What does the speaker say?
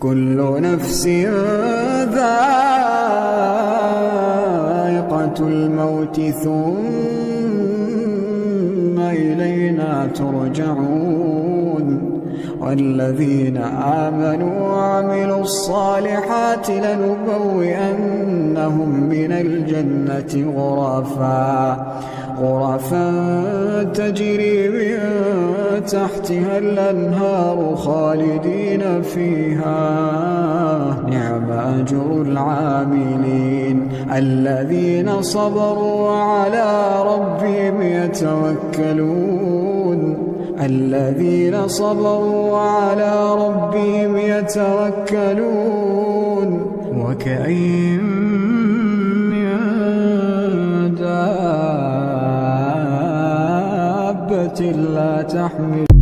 كل نفس ذائقة الموت ثم إلينا ترجعون والذين آمنوا وعملوا الصالحات لنبوئنهم من الجنة غرفا تجري من تحتها الأنهار خالدين فيها نعم أجر العاملين الذين صبروا وعلى ربهم يتوكلون وكأين من دابة لا تحمل